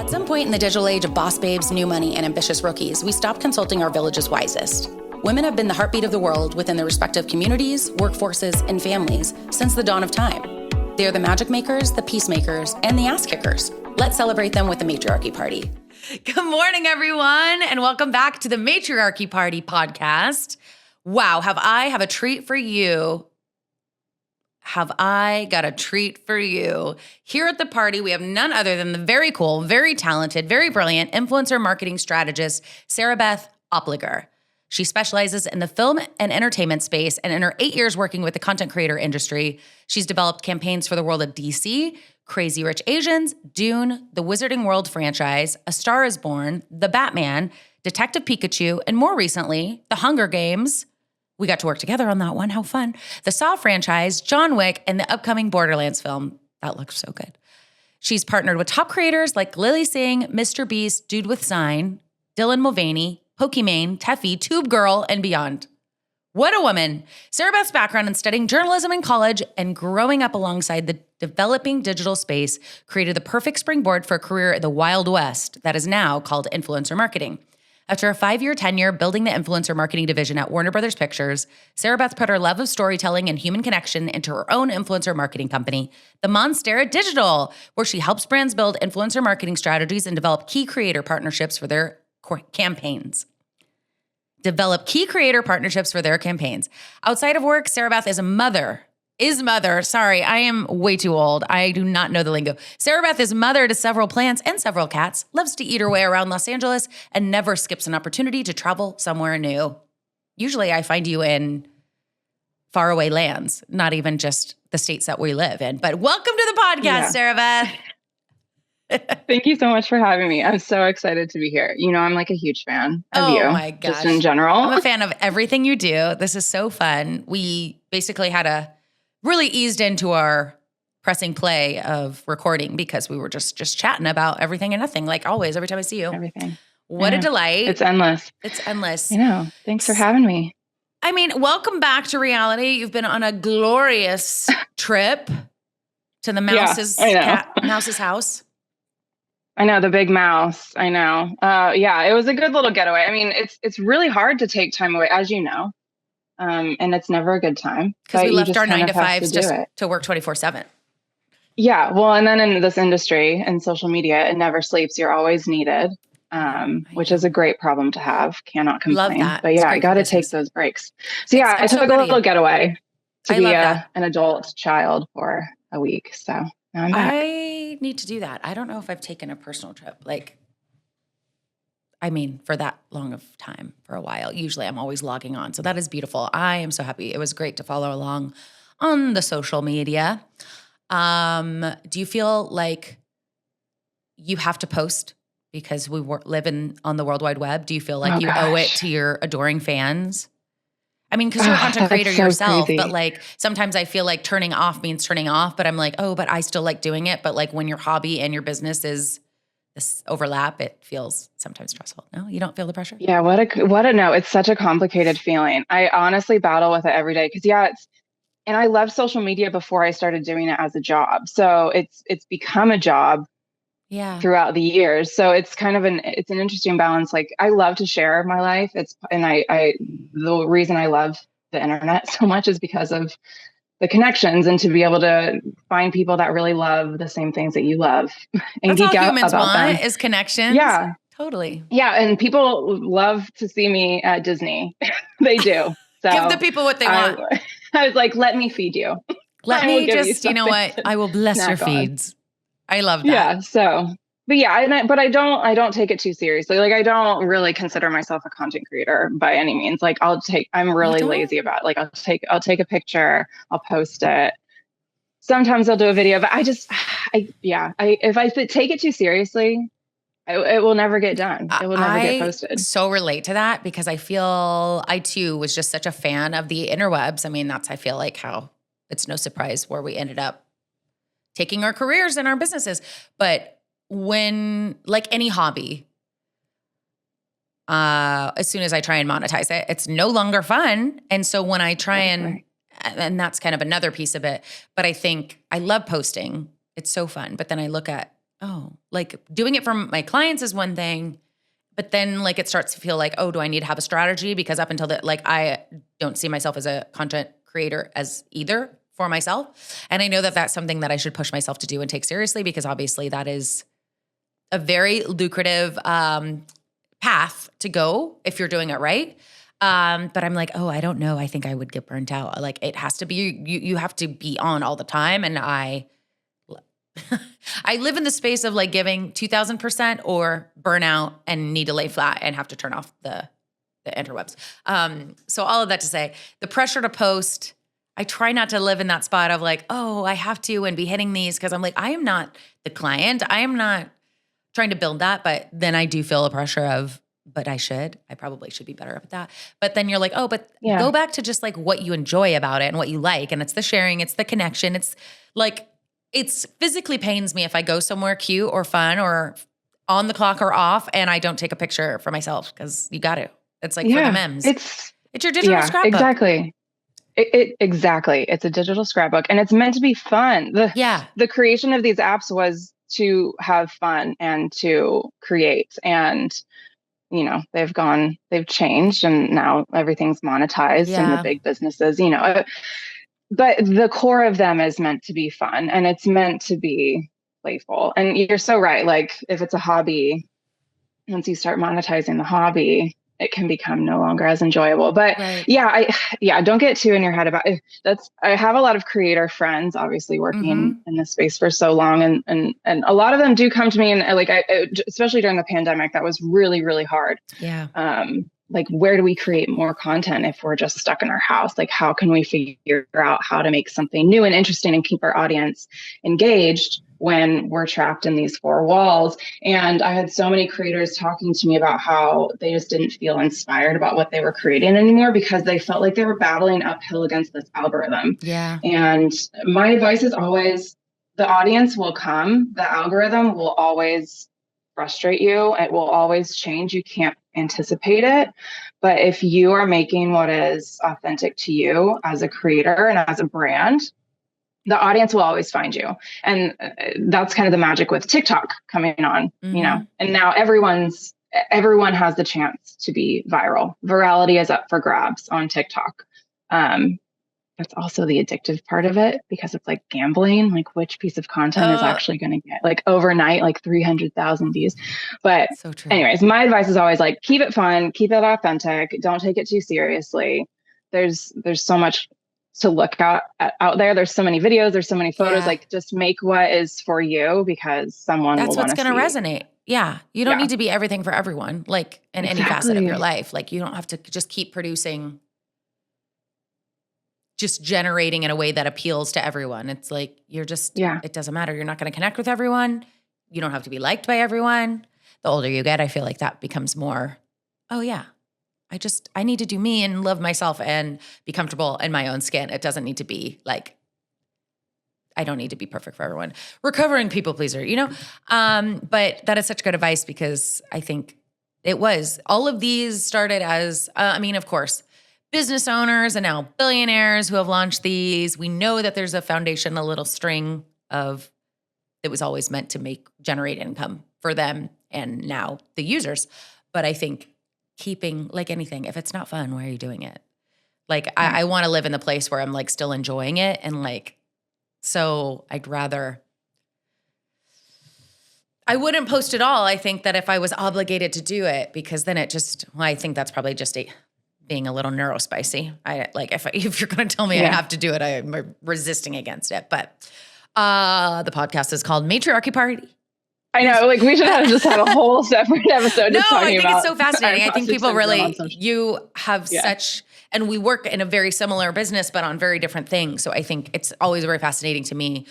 At some point in the digital age of boss babes, new money, and ambitious rookies, we stopped consulting our village's wisest. Women have been the heartbeat of the world within their respective communities, workforces, and families since the dawn of time. They are the magic makers, the peacemakers, and the ass kickers. Let's celebrate them with the Matriarchy Party. Good morning, everyone, and welcome back to the Matriarchy Party podcast. Wow, have a treat for you. Have I got a treat for you? Here at the party, we have none other than the very cool, very talented, very brilliant influencer marketing strategist, Sarabeth Oppliger. She specializes in the film and entertainment space, and in her 8 years working with the content creator industry, she's developed campaigns for the world of DC, Crazy Rich Asians, Dune, the Wizarding World franchise, A Star is Born, The Batman, Detective Pikachu, and more recently, The Hunger Games. We got to work together on that one. How fun. The Saw franchise, John Wick, and the upcoming Borderlands film. That looks so good. She's partnered with top creators like Lily Singh, Mr. Beast, Dude with Sign, Dylan Mulvaney, Pokimane, Teffy, Tube Girl, and beyond. What a woman. Sarabeth's background in studying journalism in college and growing up alongside the developing digital space created the perfect springboard for a career in the Wild West that is now called influencer marketing. After a 5-year tenure building the influencer marketing division at Warner Brothers Pictures, Sarabeth put her love of storytelling and human connection into her own influencer marketing company, the Monstera Digital, where she helps brands build influencer marketing strategies and develop key creator partnerships for their campaigns. Outside of work, Sarabeth is mother. Sorry, I am way too old. I do not know the lingo. Sarabeth is mother to several plants and several cats, loves to eat her way around Los Angeles, and never skips an opportunity to travel somewhere new. Usually I find you in faraway lands, not even just the states that we live in. But welcome to the podcast, Sarabeth. Thank you so much for having me. I'm so excited to be here. You know, I'm like a huge fan of you. Oh my gosh. Just in general. I'm a fan of everything you do. This is so fun. We basically really eased into our pressing play of recording because we were just chatting about everything and nothing, like always, every time I see you. Everything. What a delight. It's endless. I know. Thanks for having me. I mean, welcome back to reality. You've been on a glorious trip to the mouse's house. I know, the big mouse. I know. It was a good little getaway. I mean, it's really hard to take time away, as you know. And it's never a good time. Because we left our 9 to 5s just to work 24/7. Yeah. Well, and then in this industry and social media, it never sleeps. You're always needed, which is a great problem to have. Cannot complain. Love that. But I got to take those breaks. So I took a little getaway to be an adult child for a week. So now I'm back. I need to do that. I don't know if I've taken a personal trip. For that long of time, for a while. Usually I'm always logging on. So that is beautiful. I am so happy. It was great to follow along on the social media. Do you feel like you have to post because we live on the World Wide Web? Do you feel like you owe it to your adoring fans? I mean, because you're a content creator yourself, crazy. But sometimes I feel like turning off means turning off, but I'm like, oh, but I still like doing it. But when your hobby and your business is this overlap, it feels sometimes stressful. No, you don't feel the pressure? Yeah. No, it's such a complicated feeling. I honestly battle with it every day because and I loved social media before I started doing it as a job. So it's become a job throughout the years. So it's kind of an interesting balance. I love to share my life. The reason I love the internet so much is because of the connections and to be able to find people that really love the same things that you love and geek out about them. Is connections. Yeah, totally. Yeah. And people love to see me at Disney. They do. So give the people what they want. I was like, let me feed you. Let me just, you know what? I will bless your feeds. I love that. Yeah. So, but I don't take it too seriously. I don't really consider myself a content creator by any means. I'm really lazy about it. I'll take a picture, I'll post it. Sometimes I'll do a video, but if I take it too seriously, it will never get done. It will never get posted. I so relate to that because I feel I too was just such a fan of the interwebs. I mean, I feel like how it's no surprise where we ended up taking our careers and our businesses. But when, any hobby, as soon as I try and monetize it, it's no longer fun. And so when I try and that's kind of another piece of it, but I think I love posting. It's so fun. But then I look at oh, like doing it for my clients is one thing, but then like it starts to feel like, oh, do I need to have a strategy? Because up until that, like I don't see myself as a content creator as either for myself. And I know that that's something that I should push myself to do and take seriously, because obviously that is a very lucrative path to go if you're doing it right. But I'm like, oh, I don't know. I think I would get burnt out. Like it has to be, you have to be on all the time. And I live in the space of like giving 2000% or burnout and need to lay flat and have to turn off the interwebs. So all of that to say, the pressure to post, I try not to live in that spot of like, oh, I have to and be hitting these, because I'm like, I am not the client. I am not trying to build that. But then I do feel a pressure of, but I probably should be better at that. But then you're like, oh, but go back to just like what you enjoy about it and what you like. And it's the sharing, it's the connection. It's like, it's physically pains me if I go somewhere cute or fun or on the clock or off and I don't take a picture for myself, because you got to. It's like for the memes. It's your digital scrapbook. Exactly. Exactly. It's a digital scrapbook, and it's meant to be fun. The creation of these apps was to have fun and to create, and they've changed, and now everything's monetized and the big businesses, but the core of them is meant to be fun, and it's meant to be playful. And you're so right. Like if it's a hobby, once you start monetizing the hobby, it can become no longer as enjoyable. But don't get too in your head about it. I have a lot of creator friends, obviously working in this space for so long. And a lot of them do come to me, and like, especially during the pandemic, that was really, really hard. Yeah. Like, where do we create more content if we're just stuck in our house? Like, how can we figure out how to make something new and interesting and keep our audience engaged when we're trapped in these four walls? And I had so many creators talking to me about how they just didn't feel inspired about what they were creating anymore, because they felt like they were battling uphill against this algorithm. Yeah. And my advice is always, the audience will come, the algorithm will always frustrate you. It will always change. You can't anticipate it. But if you are making what is authentic to you as a creator and as a brand, the audience will always find you. And that's kind of the magic with TikTok coming on, and now everyone has the chance to be viral. Virality is up for grabs on TikTok. That's also the addictive part of it, because it's like gambling, like which piece of content is actually going to get like overnight, like 300,000 views. But so true. Anyways, my advice is always like, keep it fun, keep it authentic. Don't take it too seriously. There's so much to look out there. There's so many videos, there's so many photos, like just make what is for you, because someone that's will what's going to resonate. Yeah. You don't need to be everything for everyone, like in any facet of your life. Like you don't have to just keep producing, just generating in a way that appeals to everyone. It's like, you're just, it doesn't matter. You're not going to connect with everyone. You don't have to be liked by everyone. The older you get, I feel like that becomes more, oh yeah, I need to do me and love myself and be comfortable in my own skin. It doesn't need to be like, I don't need to be perfect for everyone. Recovering people pleaser, but that is such good advice, because I think all of these started as, of course, business owners and now billionaires who have launched these. We know that there's a foundation, a little string of, it was always meant to generate income for them and now the users. But I think keeping, like anything, if it's not fun, why are you doing it? Like I want to live in the place where I'm like still enjoying it. And like, so I wouldn't post at all. I think that if I was obligated to do it, because then I think that's probably just being a little neurospicy. If you're going to tell me I have to do it, I'm resisting against it. But the podcast is called Matriarchy Party. I know, like we should just have a whole separate episode. No, I think it's so fascinating. I think people really, you have such, and we work in a very similar business, but on very different things. So I think it's always very fascinating to me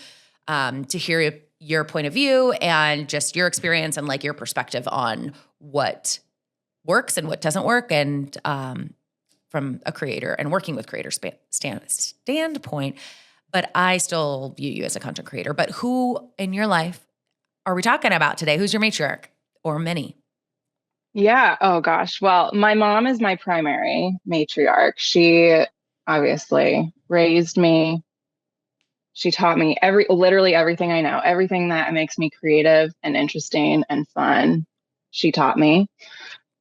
to hear your point of view and just your experience and like your perspective on what works and what doesn't work. And from a creator and working with creator standpoint, but I still view you as a content creator. But who in your life are we talking about today? Who's your matriarch or mini? Yeah. Oh gosh. Well, my mom is my primary matriarch. She obviously raised me. She taught me literally everything I know, everything that makes me creative and interesting and fun. She taught me.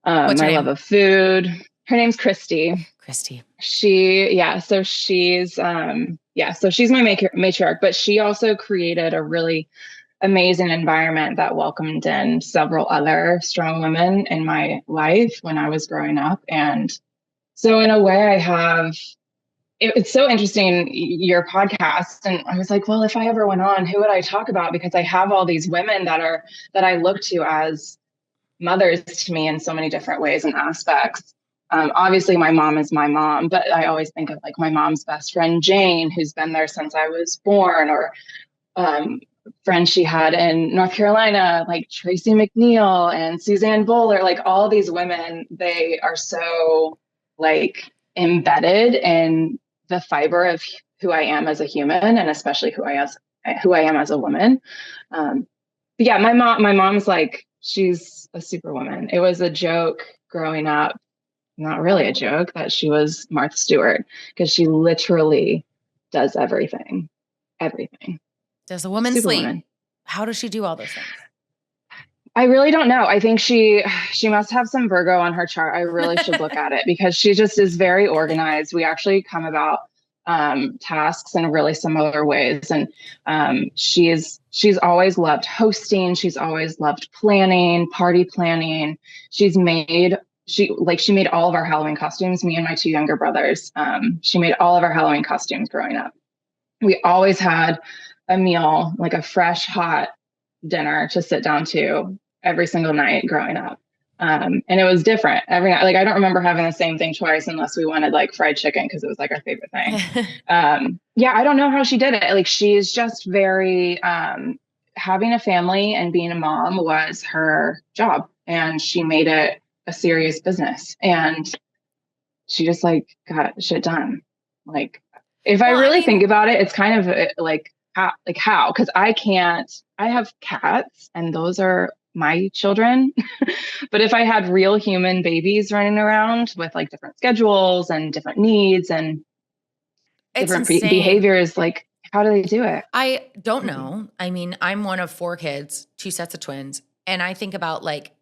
What's her my name? love of food. Her name's Christy. Christy. So she's so she's my matriarch, but she also created a really amazing environment that welcomed in several other strong women in my life when I was growing up. And so in a way it's so interesting, your podcast. And I was like, well, if I ever went on, who would I talk about? Because I have all these women that I look to as mothers to me in so many different ways and aspects. Obviously my mom is my mom, but I always think of like my mom's best friend, Jane, who's been there since I was born, or friends she had in North Carolina, like Tracy McNeil and Suzanne Bowler, like all these women, they are so like embedded in the fiber of who I am as a human, and especially who I am as a woman. But yeah, my mom's like, she's a superwoman. It was a joke growing up, not really a joke, that she was Martha Stewart, because she literally does everything. Does a woman sleep? How does she do all those things? I really don't know. I think she must have some Virgo on her chart. I really should look at it, because she just is very organized. We actually come about tasks in really similar ways. And she's always loved hosting. She's always loved planning, party planning. She made all of our Halloween costumes, me and my two younger brothers. She made all of our Halloween costumes growing up. We always had a meal, like a fresh, hot dinner to sit down to every single night growing up. And it was different every night. Like, I don't remember having the same thing twice unless we wanted like fried chicken, because it was like our favorite thing. I don't know how she did it. Like, she's just very, having a family and being a mom was her job, and she made it a serious business, and she just like got shit done. Like, if I really think about it, it's kind of like how, because I have cats and those are my children. But if I had real human babies running around with like different schedules and different needs and different behaviors, like, how do they do it? I don't know. I mean, I'm one of 4 kids, 2 sets of twins. And I think about like,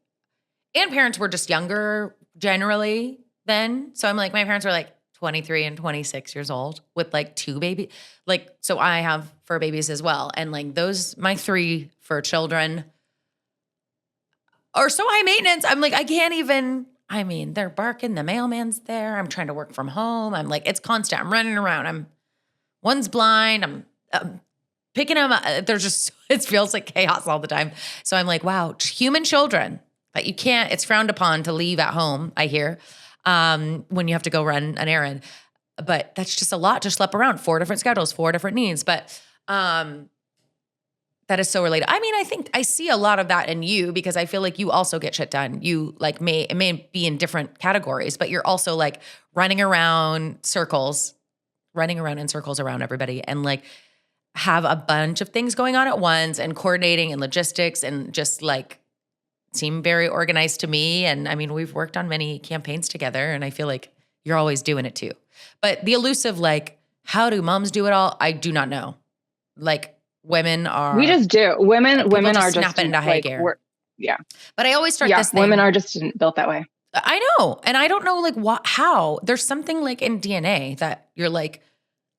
and parents were just younger generally then. So I'm like, my parents were like 23 and 26 years old with like 2 babies. Like, so I have fur babies as well. And like my 3 fur children are so high maintenance. I'm like, they're barking. The mailman's there. I'm trying to work from home. I'm like, it's constant. I'm running around. One's blind. I'm picking them up. It feels like chaos all the time. So I'm like, wow, human children that it's frowned upon to leave at home, I hear, when you have to go run an errand. But that's just a lot to schlep around. 4 different schedules, 4 different needs. But that is so related. I mean, I think I see a lot of that in you, because I feel like you also get shit done. You like it may be in different categories, but you're also like running around in circles around everybody, and like have a bunch of things going on at once, and coordinating and logistics, and just like seem very organized to me. And I mean, we've worked on many campaigns together, and I feel like you're always doing it too. But the elusive, like, how do moms do it all? I do not know. Like, we just do. Women are just snapping into high gear. Yeah. But I always start this thing. Women are just built that way. I know. And I don't know like how. There's something like in DNA that you're like,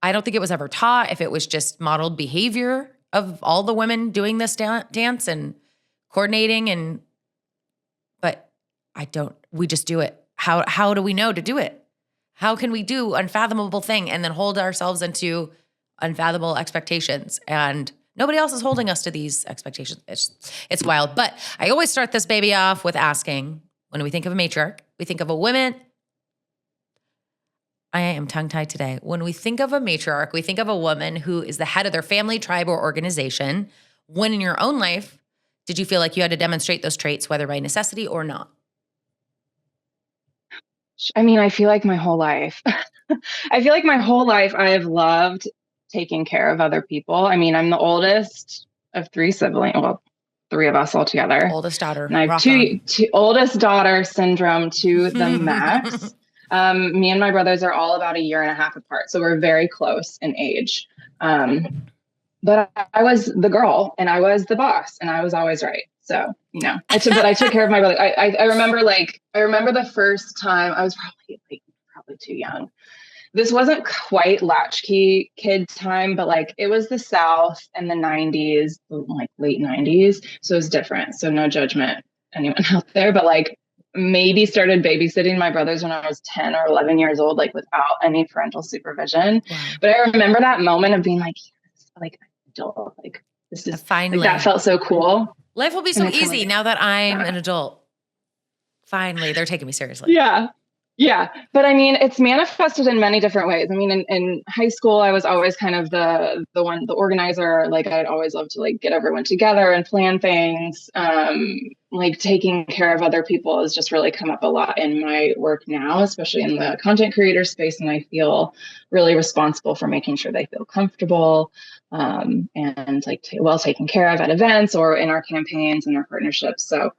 I don't think it was ever taught, if it was just modeled behavior of all the women doing this dance and coordinating, but we just do it. How do we know to do it? How can we do unfathomable thing and then hold ourselves into unfathomable expectations? And nobody else is holding us to these expectations. It's wild. But I always start this baby off with asking, when we think of a matriarch, we think of a woman. I am tongue-tied today. When we think of a matriarch, we think of a woman who is the head of their family, tribe, or organization. When in your own life did you feel like you had to demonstrate those traits, whether by necessity or not? I mean, I feel like my whole life, I have loved taking care of other people. I mean, I'm the oldest of 3 siblings. Well, 3 of us all together. Oldest daughter. And I have two oldest daughter syndrome to the max. Me and my brothers are all about 1.5 years apart. So we're very close in age. but I was the girl and I was the boss and I was always right. So, but I took care of my brother. I remember the first time I was probably too young. This wasn't quite latchkey kid time, but like it was the South in the 90s, like late 90s. So it was different. So no judgment, anyone out there, but like maybe started babysitting my brothers when I was 10 or 11 years old, like without any parental supervision. Wow. But I remember that moment of being like adult, like this is finally, like, that felt so cool. Life will be so easy now that I'm an adult. Finally, they're taking me seriously. Yeah. Yeah. But I mean, it's manifested in many different ways. I mean, in high school, I was always kind of the organizer. Like I'd always love to like get everyone together and plan things. Like taking care of other people has just really come up a lot in my work now, especially in the content creator space. And I feel really responsible for making sure they feel comfortable and like well taken care of at events or in our campaigns and our partnerships. So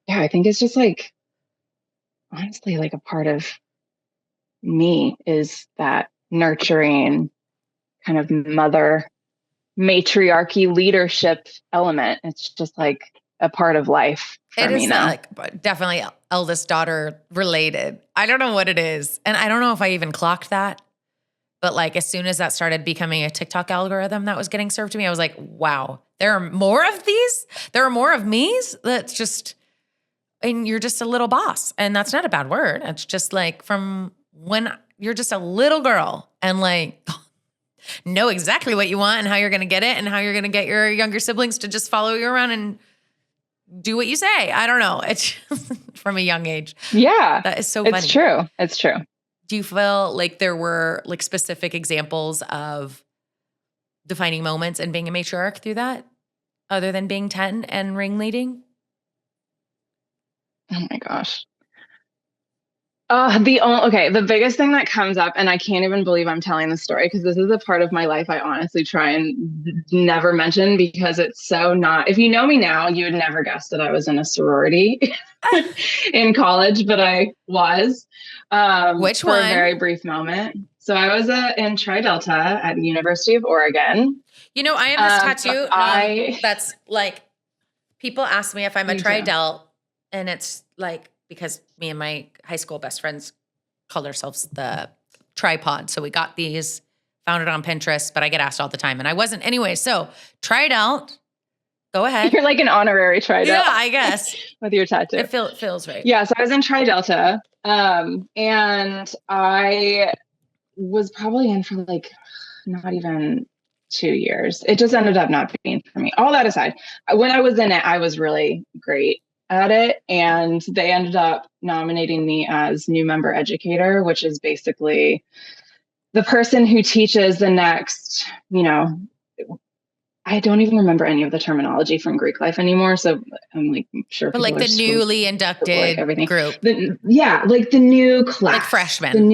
yeah, I think it's just like, honestly, like a part of me is that nurturing kind of mother matriarchy leadership element. It's just like a part of life for me now. Like definitely eldest daughter related. I don't know what it is. And I don't know if I even clocked that. But like as soon as that started becoming a TikTok algorithm that was getting served to me, I was like, wow, there are more of these? There are more of me's? That's just... And you're just a little boss. And that's not a bad word. It's just like from when you're just a little girl and like know exactly what you want and how you're going to get it and how you're going to get your younger siblings to just follow you around and do what you say. I don't know. It's just from a young age. Yeah. That is so funny. It's true. It's true. Do you feel like there were like specific examples of defining moments and being a matriarch through that other than being 10 and ringleading? Oh my gosh. The biggest thing that comes up, and I can't even believe I'm telling this story because this is a part of my life I honestly try and never mention because it's so not, if you know me now, you would never guess that I was in a sorority in college, but I was. Which one? For a very brief moment. So I was in Tri Delta at the University of Oregon. You know, I have this tattoo that's like, people ask me if I'm a Tri-Delt. And it's like, because me and my high school best friends called ourselves the tripod. So we got these, found it on Pinterest, but I get asked all the time. And I wasn't anyway. So Tri-Delt, go ahead. You're like an honorary Tri-Delt. Yeah, I guess. With your tattoo. It feels right. Yeah, so I was in Tri Delta. And I was probably in for like not even 2 years. It just ended up not being for me. All that aside, when I was in it, I was really great at it. And they ended up nominating me as new member educator, which is basically the person who teaches the next, I don't even remember any of the terminology from Greek life anymore. So I'm like, sure. But like the newly inducted group. Like the new class. Like freshmen.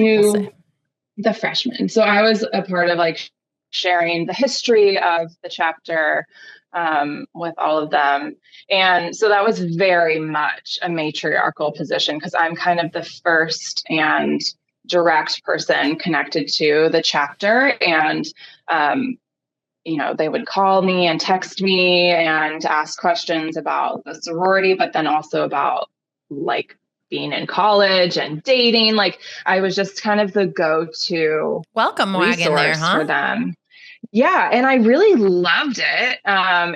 The freshmen. So I was a part of like sharing the history of the chapter with all of them. And so that was very much a matriarchal position because I'm kind of the first and direct person connected to the chapter. And, they would call me and text me and ask questions about the sorority, but then also about like being in college and dating. Like I was just kind of the go-to welcome wagon there, huh? For them. Yeah. And I really loved it.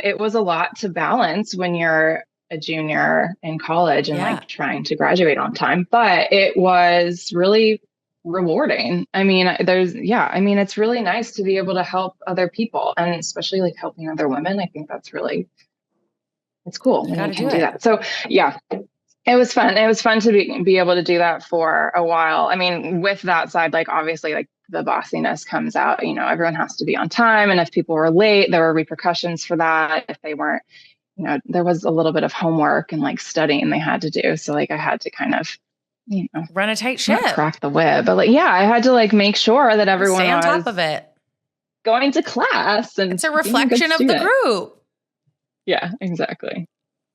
It was a lot to balance when you're a junior in college and like trying to graduate on time, but it was really rewarding. I mean, it's really nice to be able to help other people and especially like helping other women. I think that's really, it's cool when you can do that. So yeah, it was fun. It was fun to be able to do that for a while. I mean, with that side, like obviously like the bossiness comes out, everyone has to be on time. And if people were late, there were repercussions for that. If they weren't, there was a little bit of homework and like studying they had to do. So like I had to kind of, run a tight ship, crack the whip. But like, I had to like make sure that everyone stay on was top of it, going to class. And it's a reflection of the group. Yeah, exactly.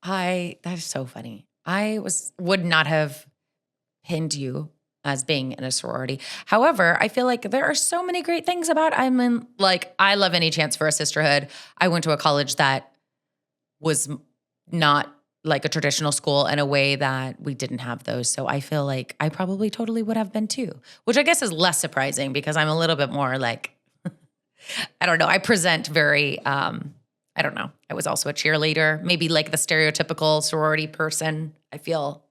That is so funny. I would not have pinned you as being in a sorority. However, I feel like there are so many great things about I love any chance for a sisterhood. I went to a college that was not like a traditional school in a way that we didn't have those. So I feel like I probably totally would have been too, which I guess is less surprising because I'm a little bit more like, I don't know. I present very, I don't know. I was also a cheerleader, maybe like the stereotypical sorority person. I feel,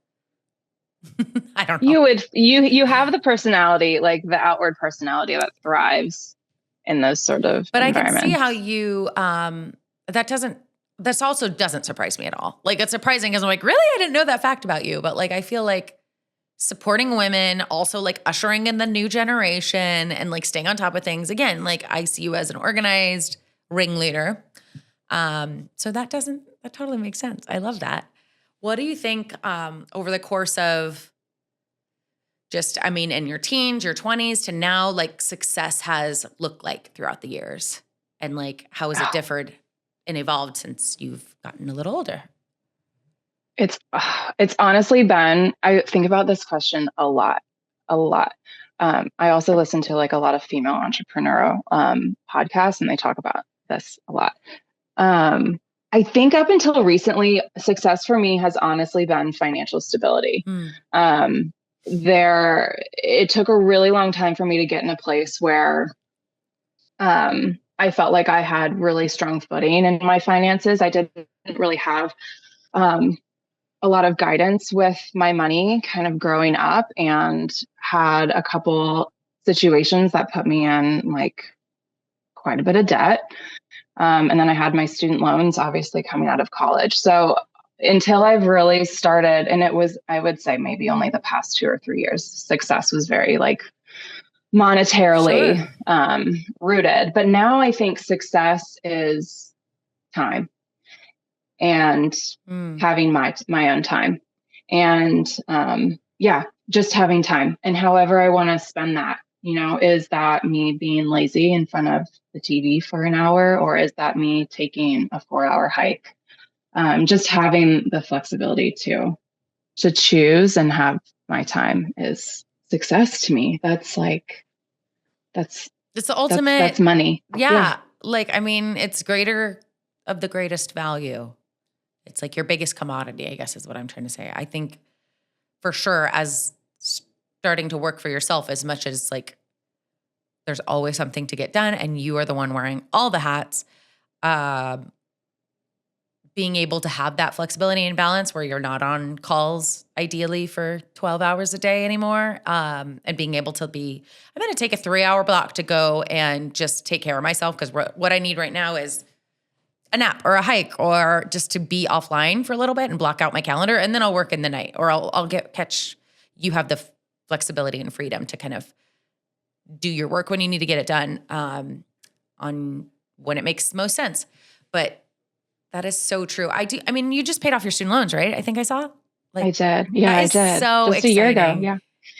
I don't know. You have the personality, like the outward personality that thrives in those sort of but environments. I can see how you, that also doesn't surprise me at all. Like it's surprising because I'm like, really? I didn't know that fact about you. But like, I feel like supporting women, also like ushering in the new generation and like staying on top of things. Again, like I see you as an organized ringleader. So that totally makes sense. I love that. What do you think over the course of in your teens, your 20s to now, like success has looked like throughout the years? And like, how has it differed and evolved since you've gotten a little older? It's honestly been, I think about this question a lot. I also listen to like a lot of female entrepreneurial podcasts, and they talk about this a lot. I think up until recently, success for me has honestly been financial stability. It took a really long time for me to get in a place where I felt like I had really strong footing in my finances. I didn't really have a lot of guidance with my money kind of growing up, and had a couple situations that put me in like quite a bit of debt. And then I had my student loans, obviously, coming out of college. So until I've really started, and it was, I would say maybe only the past 2 or 3 years, success was very like monetarily rooted. But now I think success is time and having my own time. And just having time, and however I want to spend that. Is that me being lazy in front of the TV for an hour, or is that me taking a 4-hour hike? Just having the flexibility to choose and have my time is success to me. It's the ultimate. That's money. Yeah. Like, it's greater of the greatest value. It's like your biggest commodity, I guess is what I'm trying to say. I think for sure, as starting to work for yourself, as much as like there's always something to get done and you are the one wearing all the hats, being able to have that flexibility and balance where you're not on calls ideally for 12 hours a day anymore, and being able to be, I'm going to take a 3-hour block to go and just take care of myself because what I need right now is a nap or a hike or just to be offline for a little bit and block out my calendar, and then I'll work in the night, or I'll catch. You have the flexibility and freedom to kind of do your work when you need to get it done, on when it makes most sense. But that is so true. You just paid off your student loans, right? I think I saw. I did. Yeah, I did. So just exciting. A year ago. Yeah.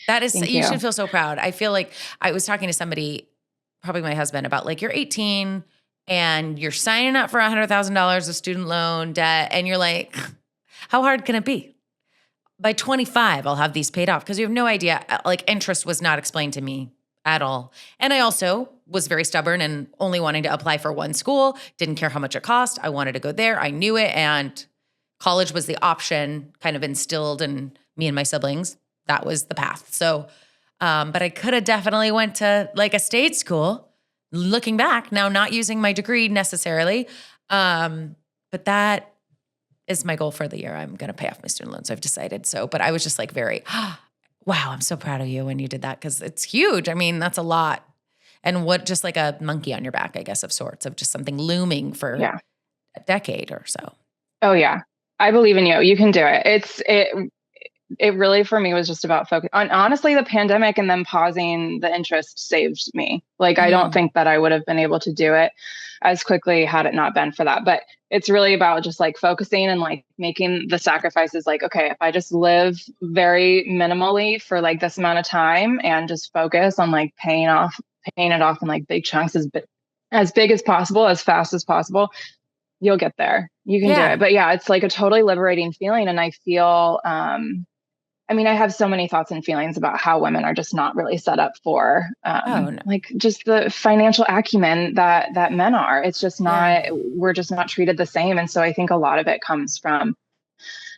That is. You should feel so proud. I feel like I was talking to somebody, probably my husband, about like you're 18 and you're signing up for $100,000 of student loan debt, and you're like, how hard can it be? By 25, I'll have these paid off, because you have no idea. Like, interest was not explained to me at all. And I also was very stubborn and only wanting to apply for one school, didn't care how much it cost. I wanted to go there. I knew it. And college was the option kind of instilled in me and my siblings. That was the path. So, but I could have definitely went to like a state school, looking back now, not using my degree necessarily. But that is my goal for the year. I'm going to pay off my student loans. I've decided so, but I was just like very, wow, I'm so proud of you when you did that, because it's huge. That's a lot. And just like a monkey on your back, I guess, of sorts, of just something looming for a decade or so. Oh yeah. I believe in you. You can do it. It really, for me, was just about focus on, honestly, the pandemic, and then pausing the interest saved me. Like, I don't think that I would have been able to do it as quickly had it not been for that. But it's really about just like focusing and like making the sacrifices. Like, okay, if I just live very minimally for like this amount of time and just focus on like paying it off in like big chunks, as big as possible, as fast as possible, you'll get there. You can do it. But yeah, it's like a totally liberating feeling. And I feel, I mean, I have so many thoughts and feelings about how women are just not really set up for, Oh no. like just the financial acumen that men are. It's just not, we're just not treated the same. And so I think a lot of it comes from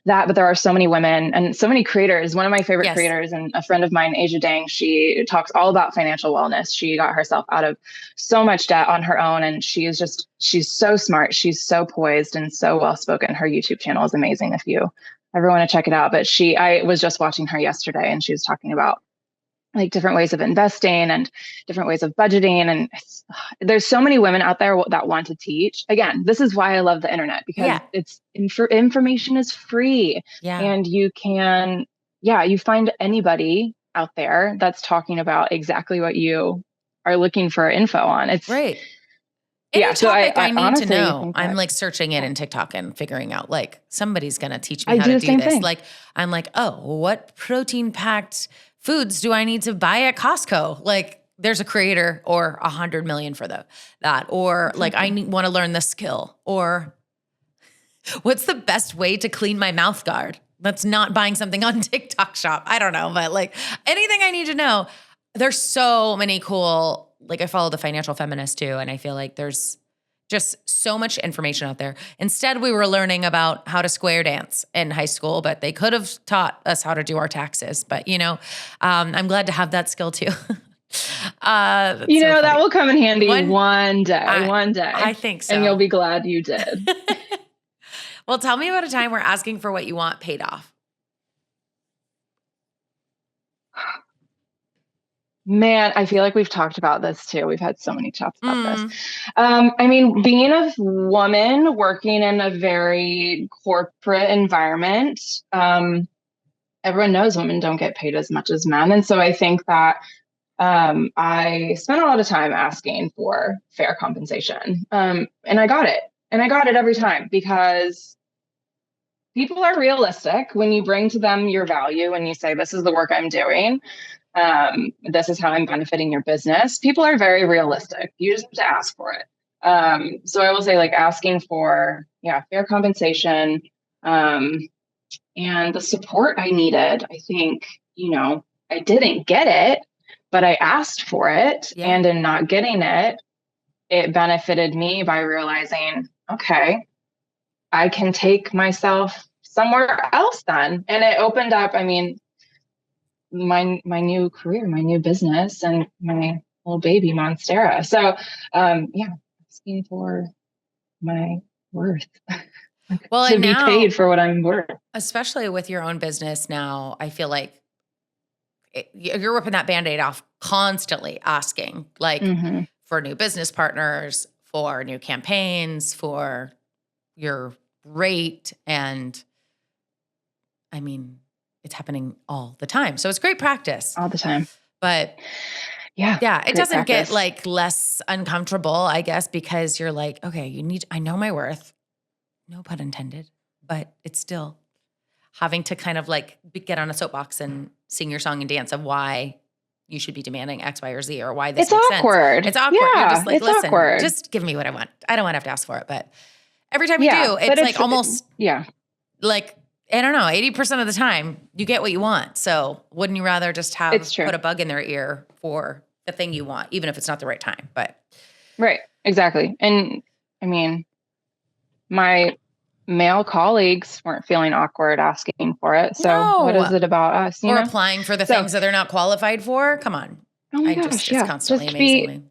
that, but there are so many women and so many creators. One of my favorite creators and a friend of mine, Asia Dang, she talks all about financial wellness. She got herself out of so much debt on her own. And she's so smart. She's so poised and so well-spoken. Her YouTube channel is amazing if you ever want to check it out. But I was just watching her yesterday and she was talking about like different ways of investing and different ways of budgeting. And there's so many women out there that want to teach. Again, this is why I love the internet, because it's information is free and you can, you find anybody out there that's talking about exactly what you are looking for info on. It's right. Any so topic I need honestly to know, I'm like searching it in TikTok and figuring out like somebody's going to teach me how do to the do same this. thing. Like, I'm like, oh, what protein packed foods do I need to buy at Costco? Like there's a creator or 100 million for that. Or like, I want to learn this skill, or what's the best way to clean my mouth guard? That's not buying something on TikTok shop. I don't know, but like anything I need to know. There's so many cool, like I follow the Financial Feminist too. And I feel like there's just so much information out there. Instead, we were learning about how to square dance in high school, but they could have taught us how to do our taxes. But, I'm glad to have that skill too. that will come in handy one day. I think so. And you'll be glad you did. Well, tell me about a time where asking for what you want paid off. Man, I feel like we've talked about this too. We've had so many chats about this. I mean, being a woman working in a very corporate environment, everyone knows women don't get paid as much as men. And so I think that I spent a lot of time asking for fair compensation. And I got it. And I got it every time, because people are realistic when you bring to them your value and you say, this is the work I'm doing. This is how I'm benefiting your business. People are very realistic. You just have to ask for it. So I will say, like, asking for, fair compensation, and the support I needed. I think, I didn't get it, but I asked for it. Yeah. And in not getting it, it benefited me by realizing, okay, I can take myself somewhere else then. And it opened up, I mean, my new career, my new business, and my little baby Monstera. So, asking for my worth. Well, to be paid for what I'm worth. Especially with your own business now, I feel like you're ripping that Band-Aid off constantly, asking like for new business partners, for new campaigns, for your rate. And I mean, it's happening all the time. So it's great practice. All the time. But it doesn't get like less uncomfortable, I guess, because you're like, okay, I know my worth, no pun intended, but it's still having to kind of like get on a soapbox and sing your song and dance of why you should be demanding X, Y, or Z, or why this makes awkward. Sense. It's awkward. Yeah, you're just like, listen, awkward. Just give me what I want. I don't want to have to ask for it. But every time you do, it's like almost like, I don't know, 80% of the time you get what you want. So wouldn't you rather just put a bug in their ear for the thing you want, even if it's not the right time? But right, exactly. And I mean, my male colleagues weren't feeling awkward asking for it. So what is it about us? Or applying for the things that they're not qualified for? Come on. Oh my gosh, it's constantly amazing.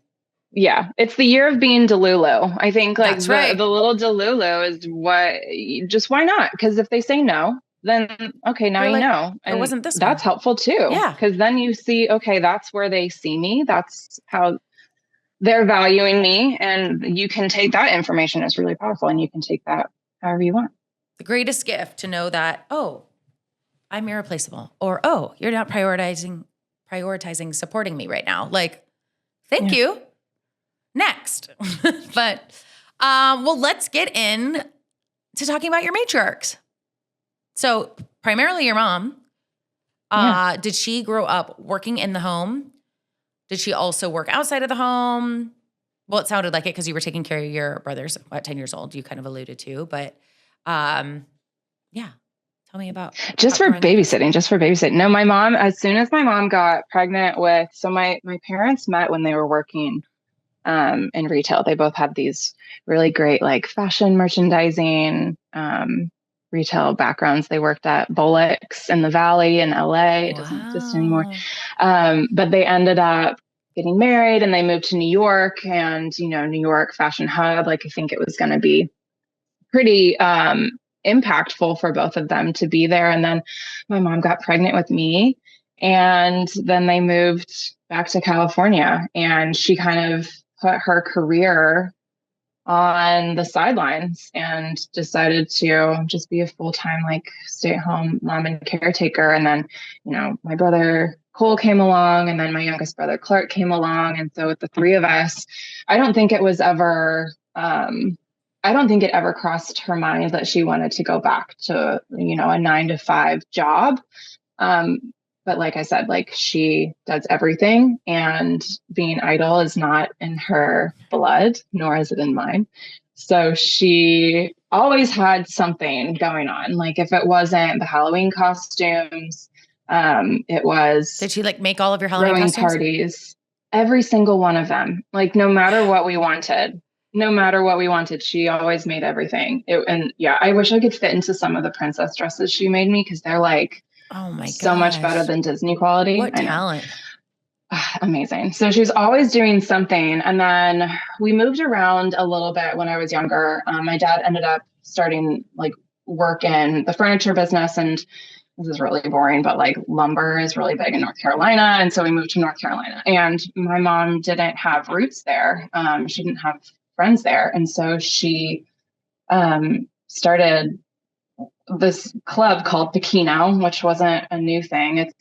It's the year of being Delulu. I think like the little Delulu is why not? Because if they say no, then okay, now you know. And it wasn't this that's helpful too. Yeah. Because then you see, okay, that's where they see me. That's how they're valuing me. And you can take that information. It's really powerful. And you can take that however you want. The greatest gift to know that, oh, I'm irreplaceable. Or, oh, you're not prioritizing supporting me right now. Like, thank you. Next. But, let's get in to talking about your matriarchs. So primarily your mom, did she grow up working in the home? Did she also work outside of the home? Well, it sounded like it because you were taking care of your brothers at 10 years old, you kind of alluded to, but Tell me about Just for growing up as- babysitting, just for babysitting. No, my mom, as soon as my mom got pregnant with, so my parents met when they were working in retail. They both had these really great like fashion merchandising retail backgrounds. They worked at Bullock's in the Valley in LA. It doesn't exist anymore. But they ended up getting married and they moved to New York, and, you know, New York fashion hub. Like, I think it was going to be pretty impactful for both of them to be there. And then my mom got pregnant with me, and then they moved back to California, and she kind of put her career on the sidelines and decided to just be a full-time, like, stay-at-home mom and caretaker. And then, you know, my brother Cole came along, and then my youngest brother Clark came along. And so with the three of us, I don't think it ever crossed her mind that she wanted to go back to, you know, a 9-to-5 job. But like I said, like, she does everything, and being idle is not in her blood, nor is it in mine. So she always had something going on. Like, if it wasn't the Halloween costumes, it was. Did she like make all of your Halloween throwing costumes? Parties, every single one of them. Like, no matter what we wanted, she always made everything. And yeah, I wish I could fit into some of the princess dresses she made me, because they're like, oh my god, so much better than Disney quality. What talent. Amazing. So she was always doing something. And then we moved around a little bit when I was younger. My dad ended up starting like work in the furniture business, and this is really boring, but like lumber is really big in North Carolina. And so we moved to North Carolina, and my mom didn't have roots there. She didn't have friends there. And so she started this club called Pekino, which wasn't a new thing.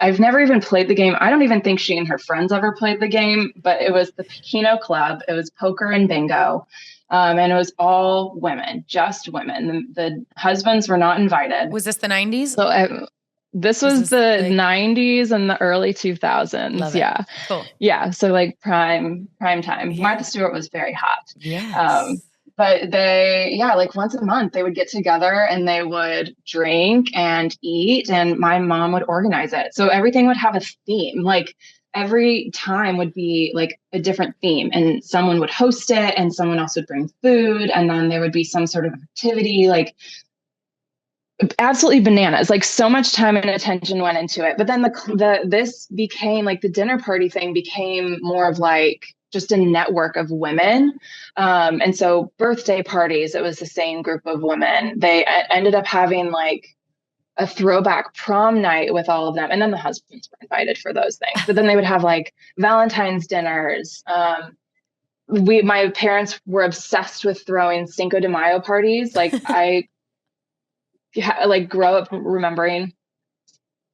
I've never even played the game. I don't even think she and her friends ever played the game, but it was the Pekino Club. It was poker and bingo. And it was all women, just women. The husbands were not invited. Was this the 90s? So this was the 90s and the early 2000s. Love it. Yeah. Cool. Yeah. So like prime time. Yeah. Martha Stewart was very hot. Yes. But like once a month they would get together and they would drink and eat, and my mom would organize it. So everything would have a theme. Like, every time would be like a different theme, and someone would host it and someone else would bring food, and then there would be some sort of activity, like absolutely bananas. Like, so much time and attention went into it. But then this became like, the dinner party thing became more of like just a network of women. And so birthday parties, it was the same group of women. They ended up having like a throwback prom night with all of them. And then the husbands were invited for those things. But then they would have like Valentine's dinners. My parents were obsessed with throwing Cinco de Mayo parties. Like, I grow up remembering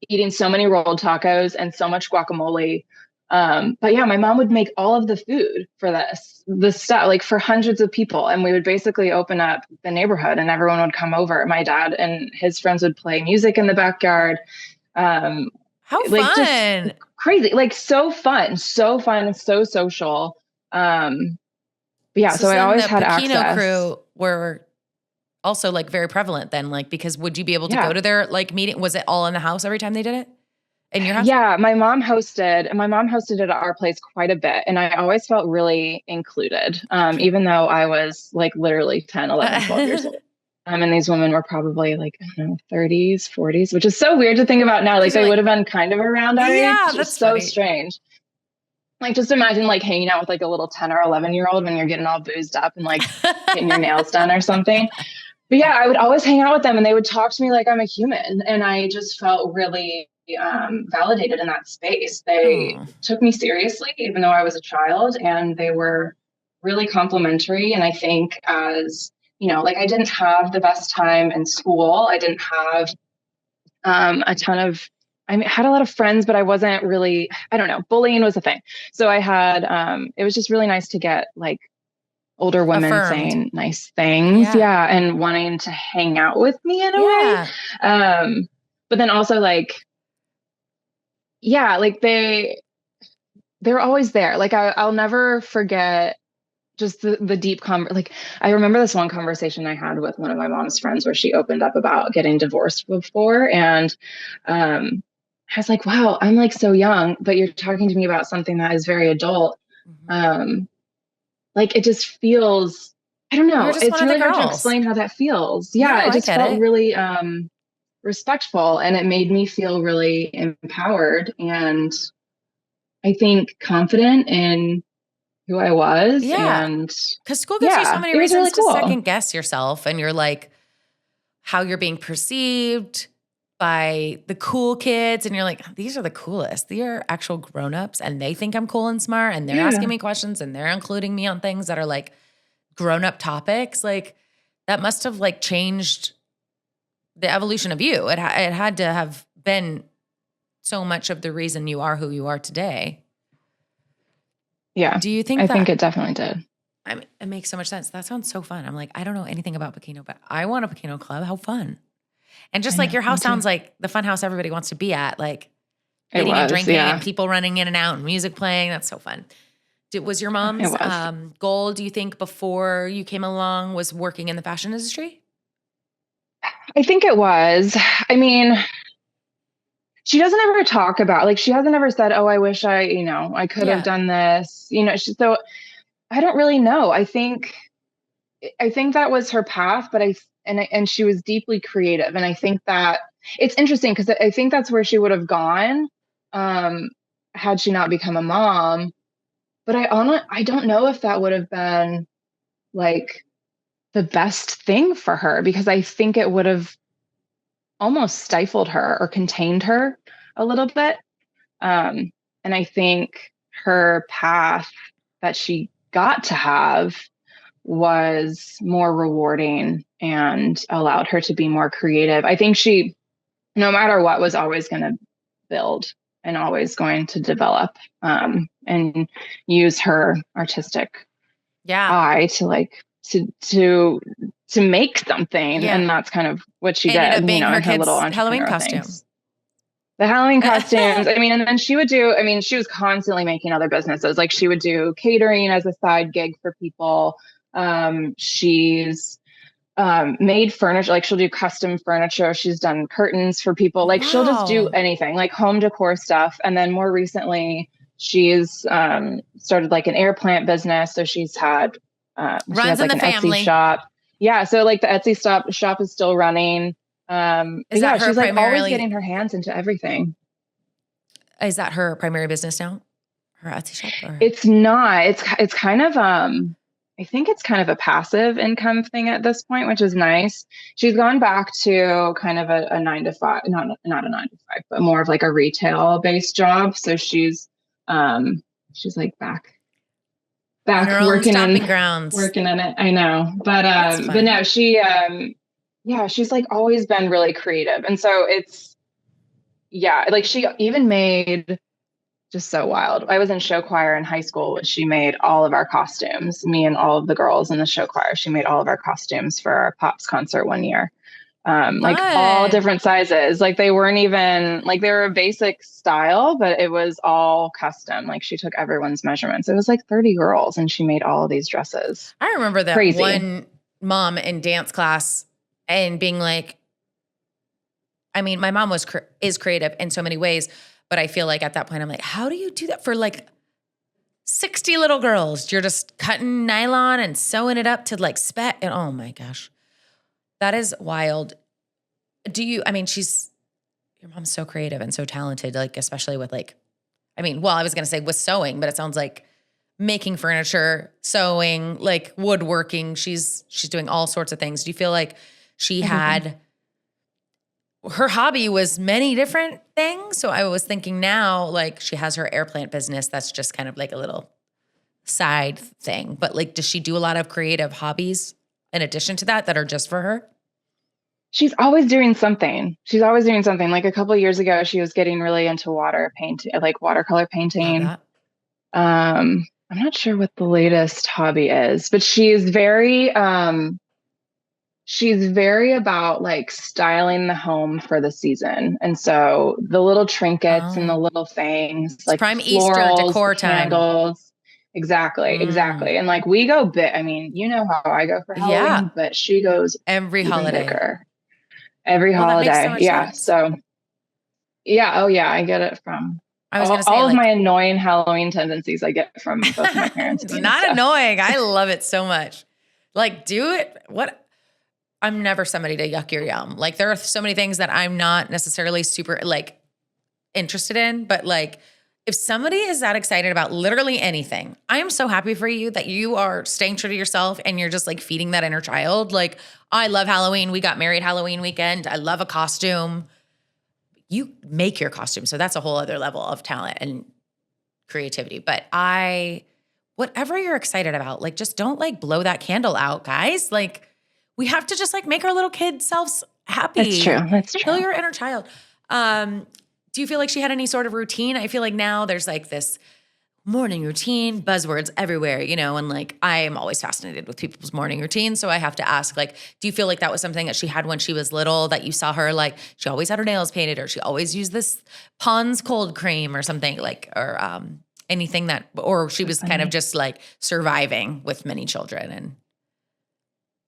eating so many rolled tacos and so much guacamole. But yeah, my mom would make all of the food for the stuff, like for hundreds of people. And we would basically open up the neighborhood and everyone would come over. My dad and his friends would play music in the backyard. How like, fun. just crazy, like so fun and so social. But yeah, so I always had access. The Pekino crew were also like very prevalent then, like, because would you be able to go to their like meeting? Was it all in the house every time they did it? In your house? Yeah, my mom hosted it at our place quite a bit. And I always felt really included, even though I was like literally 10, 11, 12 years old. And these women were probably like, I don't know, 30s, 40s, which is so weird to think about now. Like, they would have been kind of around our age. Yeah, that's so strange. Like, just imagine like hanging out with like a little 10 or 11-year-old when you're getting all boozed up and like getting your nails done or something. But yeah, I would always hang out with them and they would talk to me like I'm a human. And I just felt really validated in that space. They took me seriously, even though I was a child, and they were really complimentary. And I think, as you know, like, I didn't have the best time in school. I didn't have a ton of, I had a lot of friends, but I wasn't really, I don't know, bullying was a thing. So I had, it was just really nice to get like older women saying nice things. Yeah. And wanting to hang out with me in a way. But then also like, yeah, like they're always there. Like, I'll never forget just the deep like I remember this one conversation I had with one of my mom's friends where she opened up about getting divorced before. And I was like, wow, I'm like so young, but you're talking to me about something that is very adult. Like it just feels, I don't know. It's really hard to explain how that feels. Yeah. No, it just felt really respectful, and it made me feel really empowered. And I think confident in who I was. Yeah. And because school gives you so many reasons really cool to second guess yourself, and you're like, how you're being perceived by the cool kids. And you're like, these are the coolest. They are actual grownups, and they think I'm cool and smart, and they're asking me questions, and they're including me on things that are like grown-up topics. Like that must have like changed the evolution of you. It had to have been so much of the reason you are who you are today. Yeah. Do you think I think it definitely did. I mean, it makes so much sense. That sounds so fun. I'm like, I don't know anything about Bikino, but I want a Bikino club. How fun. And just like your house sounds like the fun house everybody wants to be at, like eating and drinking and people running in and out and music playing. That's so fun. Was your mom's goal, do you think, before you came along, was working in the fashion industry? I think it was. I mean, she doesn't ever talk about, like, she hasn't ever said, oh, I wish I could have done this, so I don't really know. I think that was her path, but and she was deeply creative. And I think that it's interesting because I think that's where she would have gone, had she not become a mom. But I don't know if that would have been like the best thing for her, because I think it would have almost stifled her or contained her a little bit. And I think her path that she got to have was more rewarding and allowed her to be more creative. I think she, no matter what, was always going to build and always going to develop, and use her artistic eye to make something. And that's kind of what she did, in her kids' little Halloween costume. The Halloween costumes. I mean, and then she was constantly making other businesses. Like she would do catering as a side gig for people. She's made furniture, like she'll do custom furniture. She's done curtains for people. Like she'll just do anything, like home decor stuff. And then more recently, she's started like an air plant business. So she's had runs in the family Etsy shop. Yeah. So like the Etsy shop is still running. She's like always getting her hands into everything. Is that her primary business now? Her Etsy shop? Or? It's not. It's kind of I think it's kind of a passive income thing at this point, which is nice. She's gone back to kind of a 9-to-5, not a 9-to-5, but more of like a retail based job. So she's like back working in it. I know, but no, she's like always been really creative. And so like she even made, just so wild. I was in show choir in high school. She made all of our costumes, me and all of the girls in the show choir. She made all of our costumes for our Pops concert one year. Like all different sizes. Like they weren't even like, they were a basic style, but it was all custom. Like she took everyone's measurements. It was like 30 girls and she made all of these dresses. I remember that one mom in dance class and being like, I mean, my mom is creative in so many ways, but I feel like at that point, I'm like, how do you do that for like 60 little girls? You're just cutting nylon and sewing it up to like spec. And oh my gosh, that is wild. Your mom's so creative and so talented, like, especially with like, I was going to say with sewing, but it sounds like making furniture, sewing, like woodworking. She's doing all sorts of things. Do you feel like she had... her hobby was many different things. So I was thinking now, like she has her air plant business. That's just kind of like a little side thing. But like, does she do a lot of creative hobbies in addition to that are just for her? She's always doing something. Like a couple of years ago, she was getting really into watercolor painting. I'm not sure what the latest hobby is, but she's very about like styling the home for the season. And so the little trinkets and the little things, it's like prime florals, Easter decor time. Candles. Exactly. And like we go big. I mean, you know how I go for Yeah. Halloween, but she goes Every even holiday. bigger. Every Well, that makes so holiday. much Yeah. sense. So yeah. Oh yeah. I get it from I was going to say, all of like, my annoying Halloween tendencies I get from both of my parents. it's not annoying. I love it so much. Like, do it. What? I'm never somebody to yuck your yum. Like, there are so many things that I'm not necessarily super like interested in, but like, if somebody is that excited about literally anything, I am so happy for you that you are staying true to yourself and you're just like feeding that inner child. Like, I love Halloween. We got married Halloween weekend. I love a costume. You make your costume. So that's a whole other level of talent and creativity. But whatever you're excited about, like, just don't like blow that candle out, guys. Like, we have to just like make our little kid selves happy. That's true. Kill your inner child. Do you feel like she had any sort of routine? I feel like now there's like this morning routine, buzzwords everywhere, you know, and like I am always fascinated with people's morning routines. So I have to ask, like, do you feel like that was something that she had when she was little, that you saw her, like, she always had her nails painted, or she always used this Pond's cold cream or something, like, or anything that, or she was kind of just like surviving with many children? And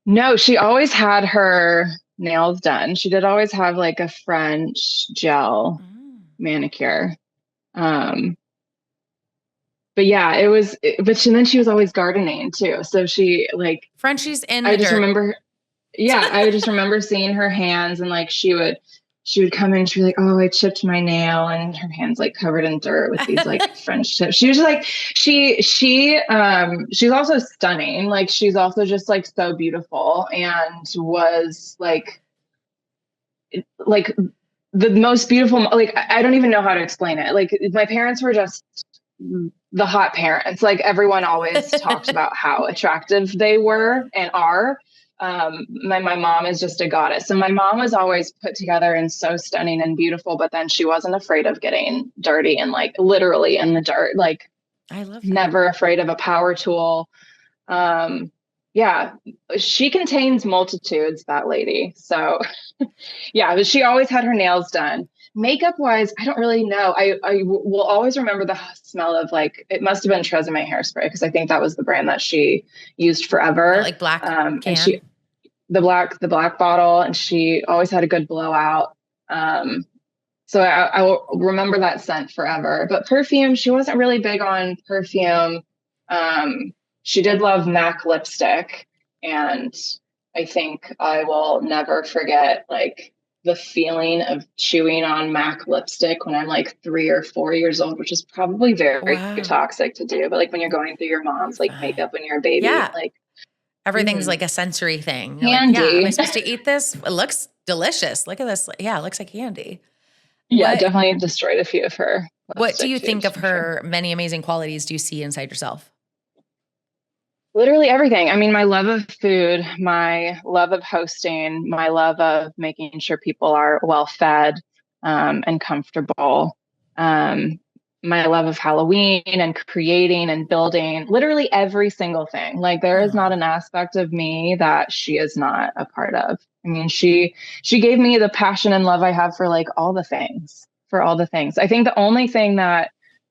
no, she always had her nails done. She did always have like a French gel manicure. But yeah, then she was always gardening too. So she like Frenchie's in I the just dirt. remember, yeah, I just remember seeing her hands, and like she would come in and she'd be like, oh, I chipped my nail, and her hands like covered in dirt with these like French tips. She was like, she's also stunning. Like she's also just like so beautiful, and was like the most beautiful, like I don't even know how to explain it. Like my parents were just the hot parents. Like everyone always talked about how attractive they were and are. My mom is just a goddess. So my mom was always put together and so stunning and beautiful, but then she wasn't afraid of getting dirty and like literally in the dirt. Like I love that. Never afraid of a power tool. Yeah, she contains multitudes, that lady. So yeah, but she always had her nails done. Makeup wise, I don't really know. I will always remember the smell of like, it must have been Tresemme hairspray, because I think that was the brand that she used forever. Like black can. And the black bottle, and she always had a good blowout. So I will remember that scent forever. But perfume, she wasn't really big on perfume. She did love MAC lipstick, and I think I will never forget like the feeling of chewing on MAC lipstick when I'm like 3 or 4 years old, which is probably very toxic to do. But like when you're going through your mom's like makeup when you're a baby, like everything's like a sensory thing. You're candy. like, yeah, am I supposed to eat this? It looks delicious. Look at this. Yeah, it looks like candy. Yeah, definitely destroyed a few of her. What do you think of her many amazing qualities do you see inside yourself? Literally everything. I mean, my love of food, my love of hosting, my love of making sure people are well fed and comfortable. My love of Halloween and creating and building, literally every single thing. Like there is not an aspect of me that she is not a part of. I mean, she gave me the passion and love I have for like all the things. I think the only thing that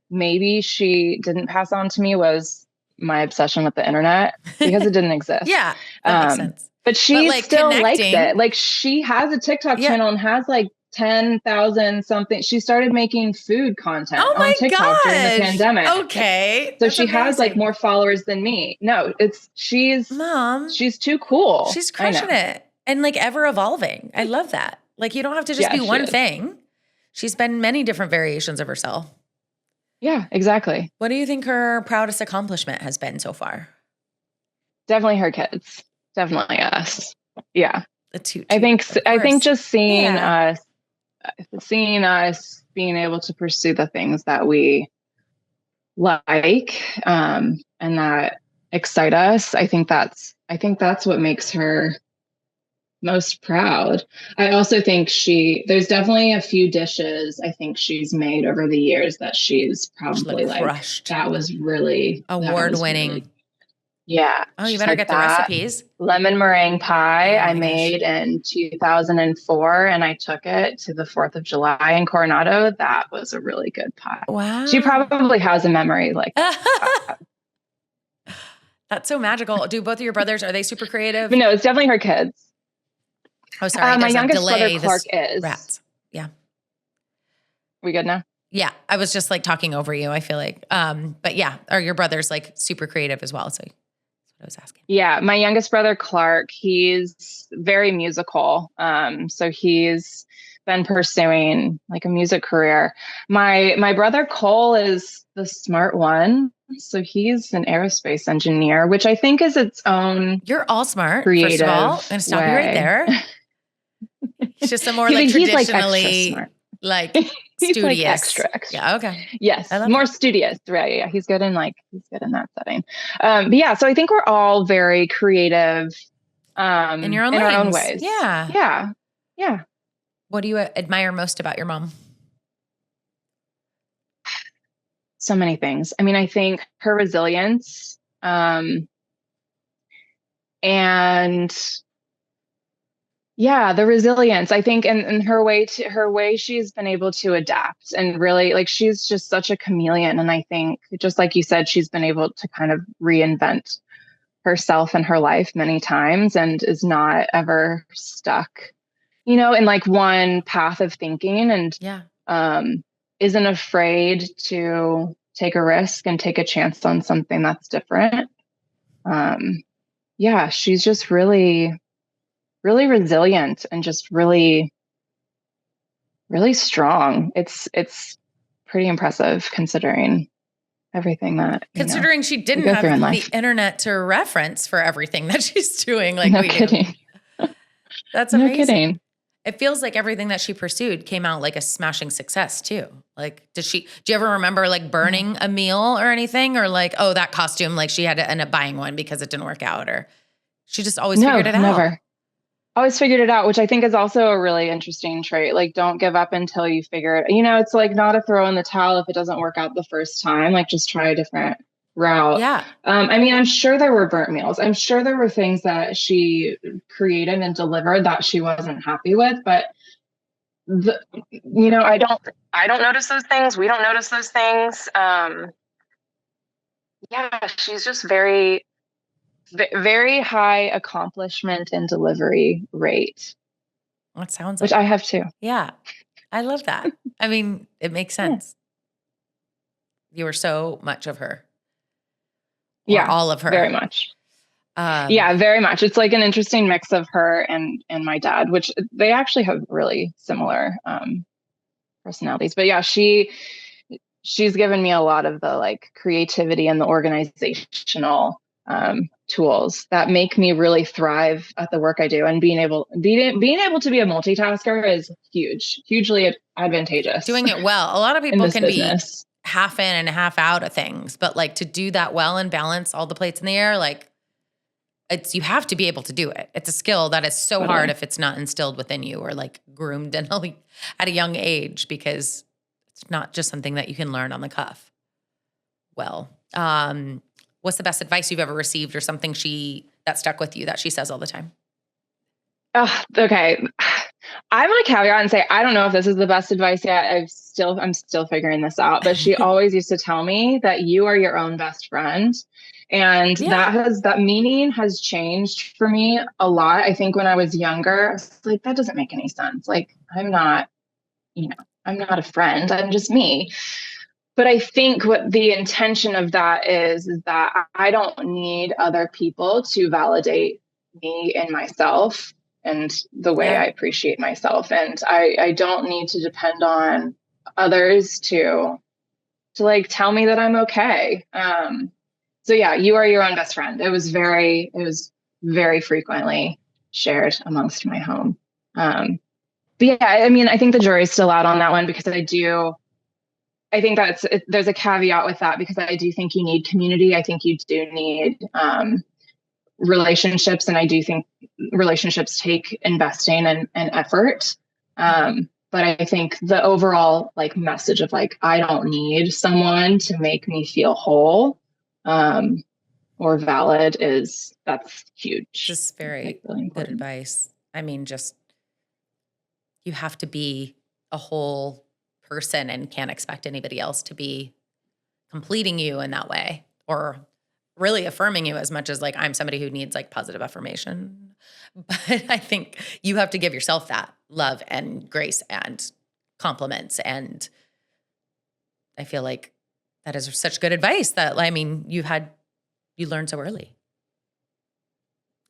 maybe she didn't pass on to me was my obsession with the internet, because it didn't exist. Yeah, that makes sense. But she still likes it. Like she has a TikTok channel and has like 10,000 something. She started making food content on TikTok during the pandemic. Okay. So she has like more followers than me. No, she's too cool. She's crushing it and like ever evolving. I love that. Like you don't have to just be one thing. She's been many different variations of herself. Yeah, exactly. What do you think her proudest accomplishment has been so far? Definitely her kids. Definitely us. Yeah. I think just seeing us being able to pursue the things that we like and that excite us. I think that's what makes her most proud. I also think there's definitely a few dishes I think she's made over the years that she's probably like crushed. That was really award-winning. Yeah. Oh, you better get the recipes. Lemon meringue pie I made in 2004, and I took it to the 4th of July in Coronado. That was a really good pie. Wow. She probably has a memory like that. That's so magical. Do both of your brothers, are they super creative? But no, it's definitely her kids. Oh, sorry. My There's a youngest delay. brother, Clark, is. Rats. Yeah. We good now? Yeah. I was just like talking over you, I feel like. But yeah, are your brothers like super creative as well? So that's what I was asking. Yeah. My youngest brother, Clark, he's very musical. So he's been pursuing like a music career. My brother Cole is the smart one. So he's an aerospace engineer, which I think is its own. You're all smart, creative first of all. I'm going to stop you right there. He's just a more like traditionally like he's studious. Like extra. Yeah. Okay. Yes. More studious. Right. Yeah. He's good in that setting. But yeah, so I think we're all very creative, in your own our own ways. Yeah. Yeah. Yeah. What do you admire most about your mom? So many things. I mean, I think her resilience, and yeah, the resilience, I think, and her way she's been able to adapt and really like, she's just such a chameleon. And I think just like you said, she's been able to kind of reinvent herself and her life many times and is not ever stuck, in like one path of thinking, and isn't afraid to take a risk and take a chance on something that's different. Yeah, she's just really, really resilient and just really, really strong. It's pretty impressive considering everything that considering she didn't have the internet to reference for everything that she's doing. Like, no kidding. That's amazing. No kidding. It feels like everything that she pursued came out like a smashing success too. Like, do you ever remember like burning a meal or anything, or like, oh, that costume, like she had to end up buying one because it didn't work out, or she just always figured it out? Never. Always figured it out, which I think is also a really interesting trait. Like, don't give up until you figure it. It's like not a throw in the towel if it doesn't work out the first time. Like, just try a different route. Yeah. I mean, I'm sure there were burnt meals. I'm sure there were things that she created and delivered that she wasn't happy with, but I don't notice those things. We don't notice those things. Yeah, she's just very, very high accomplishment and delivery rate. That sounds which I have too. Yeah. I love that. I mean, it makes sense. Yeah. You were so much of her. Yeah. All of her. Very much. Yeah, very much. It's like an interesting mix of her and my dad, which they actually have really similar personalities. But yeah, she's given me a lot of the like creativity and the organizational tools that make me really thrive at the work I do. And being able to be a multitasker is hugely advantageous. Doing it well. A lot of people can be half in and half out of things, but like to do that well and balance all the plates in the air, like you have to be able to do it. It's a skill that is so hard if it's not instilled within you or like groomed at a young age, because it's not just something that you can learn on the cuff. Well, what's the best advice you've ever received, or something that stuck with you that she says all the time? Okay. I'm going to caveat and say, I don't know if this is the best advice yet. I'm still figuring this out, but she always used to tell me that you are your own best friend. And that meaning has changed for me a lot. I think when I was younger, I was like, that doesn't make any sense. Like, I'm not a friend. I'm just me. But I think what the intention of that is that I don't need other people to validate me and myself and the way I appreciate myself. And I don't need to depend on others to like tell me that I'm okay. So yeah, you are your own best friend. It was very frequently shared amongst my home. But yeah, I mean, I think the jury's still out on that one, because I think there's a caveat with that, because I do think you need community. I think you do need relationships. And I do think relationships take investing and effort. But I think the overall like message of like, I don't need someone to make me feel whole or valid that's huge. Just very really good advice. I mean, just, you have to be a whole person and can't expect anybody else to be completing you in that way, or really affirming you as much as like I'm somebody who needs like positive affirmation. But I think you have to give yourself that love and grace and compliments. And I feel like that is such good advice that, I mean, you learned so early.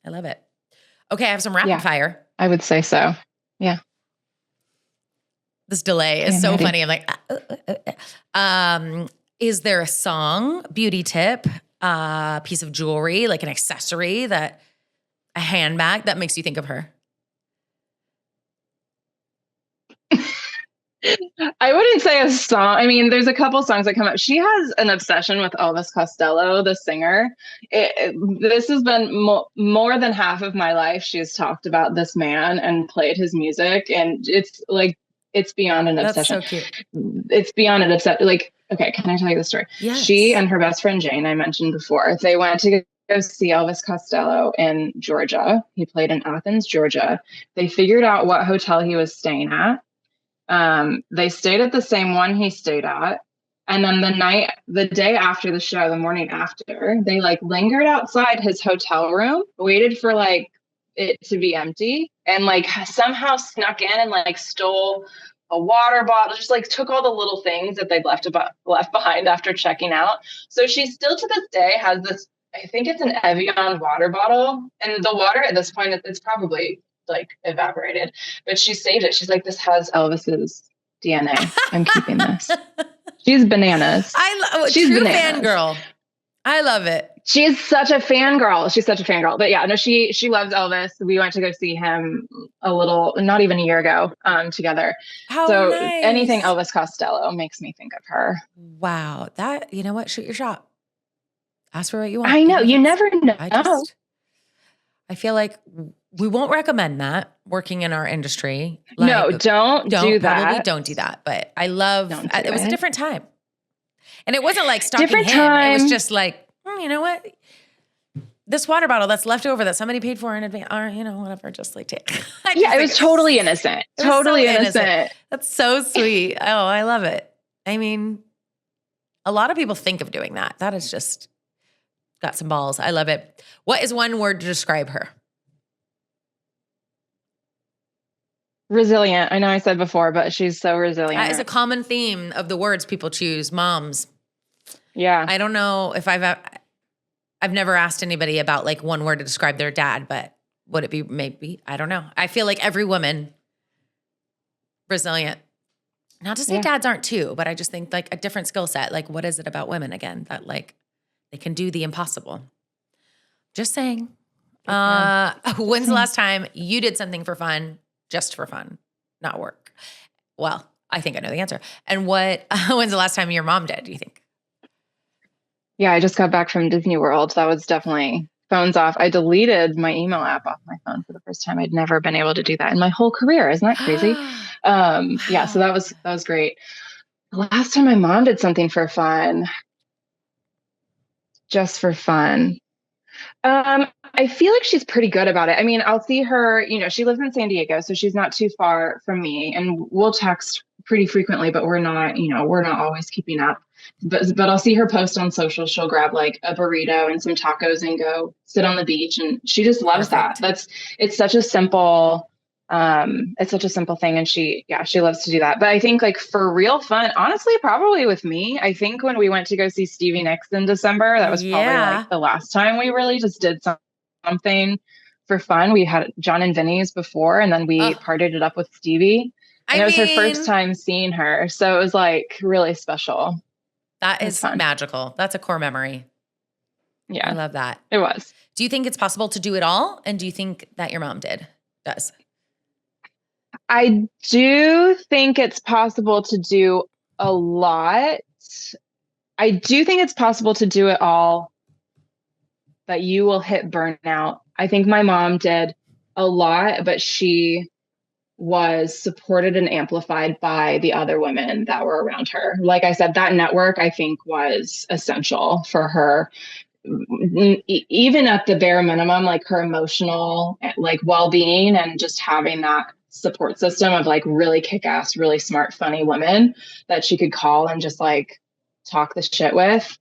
I love it. Okay, I have some rapid fire. I would say so. Yeah. This delay is so funny. I'm like, is there a song, beauty tip, piece of jewelry, like an accessory, a handbag that makes you think of her? I wouldn't say a song. I mean, there's a couple songs that come up. She has an obsession with Elvis Costello, the singer. This has been more than half of my life. She's talked about this man and played his music. And it's like, it's beyond an obsession. That's so cute. It's beyond an obsession. Like, okay, can I tell you the story? Yes. She and her best friend, Jane, I mentioned before, they went to go see Elvis Costello in Georgia. He played in Athens, Georgia. They figured out what hotel he was staying at. They stayed at the same one he stayed at. And then the day after the show, the morning after, they like lingered outside his hotel room, waited for like it to be empty, and like somehow snuck in and like stole a water bottle, just like took all the little things that they'd left behind after checking out. So she still to this day has this, I think it's an Evian water bottle, and the water at this point, it's probably like evaporated, but she saved it. She's like, this has Elvis's DNA. I'm keeping this. She's bananas. She's true fangirl. I love it. She's such a fangirl. But yeah, no, she loves Elvis. We went to go see him not even a year ago, together. How so nice. Anything Elvis Costello makes me think of her. Wow. You know what? Shoot your shot. Ask for what you want. I know. You never know. I feel like we won't recommend that working in our industry. Like, no, don't do that. Probably don't do that. But I love, it was a different time. And it wasn't like stalking him. Time. It was just like, you know what? This water bottle that's left over that somebody paid for in advance, or, whatever, just like take. It was totally innocent. Totally innocent. That's so sweet. Oh, I love it. I mean, a lot of people think of doing that. That is just got some balls. I love it. What is one word to describe her? Resilient. I know I said before, but she's so resilient. That is a common theme of the words people choose. Moms. Yeah. I don't know if I've never asked anybody about like one word to describe their dad, but would it be maybe? I don't know. I feel like every woman, resilient. Not to say dads aren't too, but I just think like a different skill set. Like, what is it about women again that like they can do the impossible? Just saying. When's the last time you did something for fun, just for fun, not work? Well, I think I know the answer. And when's the last time your mom did, do you think? Yeah, I just got back from Disney World. That was definitely phones off. I deleted my email app off my phone for the first time. I'd never been able to do that in my whole career. Isn't that crazy? Yeah, so that was great. The last time my mom did something for fun, just for fun. I feel like she's pretty good about it. I mean, I'll see her, she lives in San Diego, so she's not too far from me, and we'll text pretty frequently, but we're not always keeping up. But I'll see her post on social. She'll grab like a burrito and some tacos and go sit on the beach, and she just loves that. It's such a simple thing, and she loves to do that. But I think like for real fun, honestly, probably with me. I think when we went to go see Stevie Nicks in December, that was probably like the last time we really just did something for fun. We had John and Vinny's before, and then we partied it up with Stevie. And it was her first time seeing her, so it was like really special. That is magical. That's a core memory. Yeah. I love that. It was. Do you think it's possible to do it all? And do you think that your mom does? I do think it's possible to do a lot. I do think it's possible to do it all, but you will hit burnout. I think my mom did a lot, but she was supported and amplified by the other women that were around her. Like I said, that network, I think, was essential for her, even at the bare minimum, like her emotional like well-being, and just having that support system of like really kick-ass, really smart, funny women that she could call and just like talk the shit with.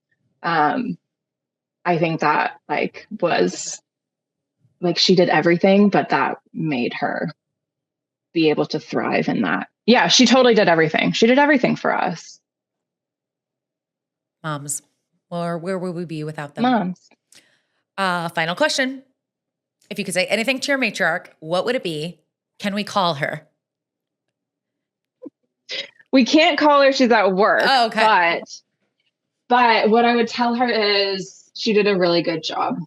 I think that was she did everything, but that made her be able to thrive in that. Yeah, she totally did everything. She did everything for us. Moms. Or where would we be without them? Moms. Final question. If you could say anything to your matriarch, what would it be? Can we call her? We can't call her. She's at work. Oh, okay. But what I would tell her is she did a really good job,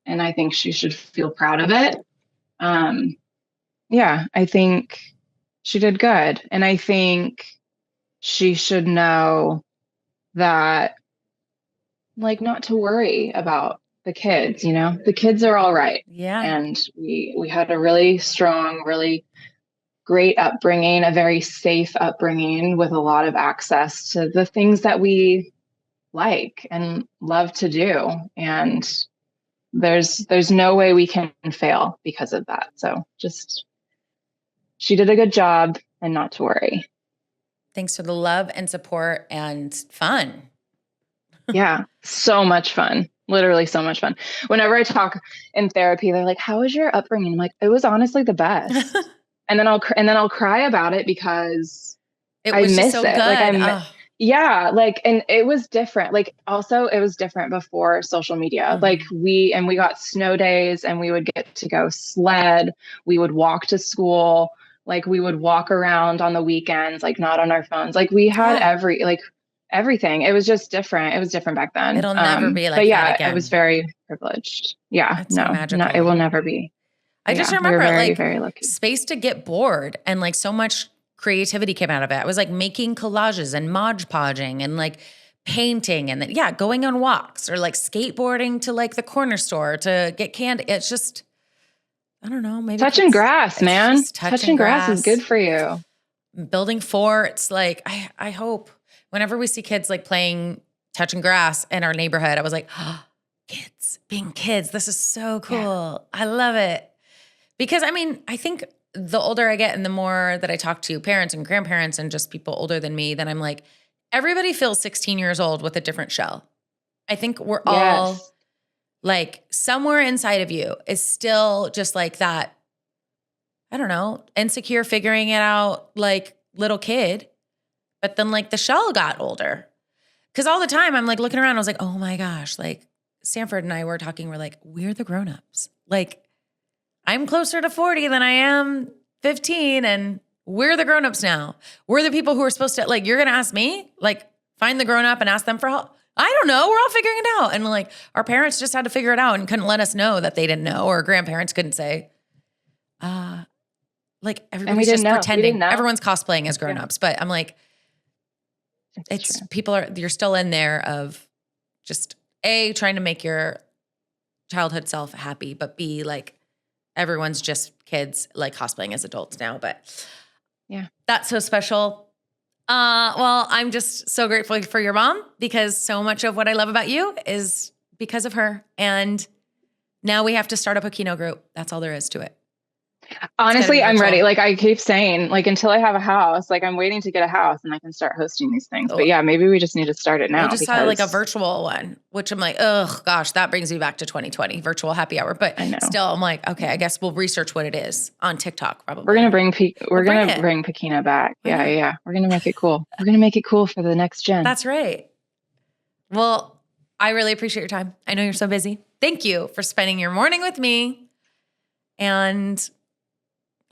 and I think she should feel proud of it. Yeah, I think she did good. And I think she should know that, not to worry about the kids, the kids are all right. Yeah. And we had a really strong, really great upbringing, a very safe upbringing with a lot of access to the things that we like and love to do. And there's no way we can fail because of that. So she did a good job and not to worry. Thanks for the love and support and fun. Yeah, so much fun. Literally so much fun. Whenever I talk in therapy, they're like, "How was your upbringing?" I'm like, "It was honestly the best." and then I'll cry about it because I miss so it. Good. Yeah, and it was different. Also it was different before social media. Mm-hmm. We got snow days and we would get to go sled. We would walk to school. We would walk around on the weekends, not on our phones. We had everything. It was just different. It was different back then. It'll never be like but yeah, that again. I was very privileged. Yeah, That's so magical. It will never be. I just remember very, very lucky. Space to get bored and so much creativity came out of it. I was making collages and Mod Podging and painting and then, going on walks or skateboarding to the corner store to get candy. It's just, I don't know, maybe touching grass, man. Touching grass is good for you. Building forts. I hope whenever we see kids playing touching grass in our neighborhood, I was like, oh, kids being kids. This is so cool. Yeah. I love it. Because I think the older I get and the more that I talk to parents and grandparents and just people older than me, then I'm like, everybody feels 16 years old with a different shell. I think we're all somewhere inside of you is still just that, I don't know, insecure, figuring it out, little kid. But then the shell got older. Cause all the time I'm looking around, I was like, oh my gosh, Sanford and I were talking, we're we're the grownups. I'm closer to 40 than I am 15 and we're the grownups now. We're the people who are supposed to, you're going to ask me, find the grown up and ask them for help. I don't know. We're all figuring it out. And our parents just had to figure it out and couldn't let us know that they didn't know, or grandparents couldn't say, everybody's just pretending. Everyone's cosplaying as grownups, but I'm it's true. You're still in there of just A, trying to make your childhood self happy, but B, everyone's just kids cosplaying as adults now. But yeah, that's so special. Well, I'm just so grateful for your mom because so much of what I love about you is because of her. And now we have to start up a Kino group. That's all there is to it. Honestly, I'm ready. I keep saying, until I have a house, I'm waiting to get a house and I can start hosting these things. But yeah, maybe we just need to start it now. We'll just have a virtual one, which I'm oh gosh, that brings me back to 2020, virtual happy hour. But still, I'm okay, I guess we'll research what it is on TikTok. Probably we're gonna bring bring Pekina back. Yeah. We're gonna make it cool. We're gonna make it cool for the next gen. That's right. Well, I really appreciate your time. I know you're so busy. Thank you for spending your morning with me, and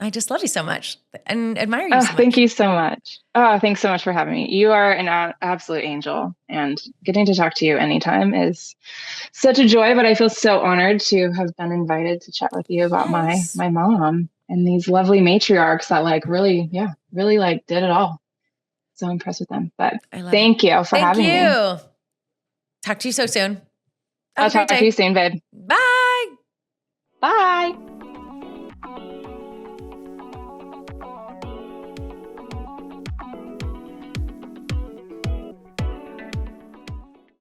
I just love you so much and admire you so much. Thank you so much. Oh, thanks so much for having me. You are an absolute angel, and getting to talk to you anytime is such a joy, but I feel so honored to have been invited to chat with you about my mom and these lovely matriarchs that really did it all. So impressed with them, but thank you for having me. Thank you. Talk to you so soon. I'll talk to you soon, babe. Bye. Bye.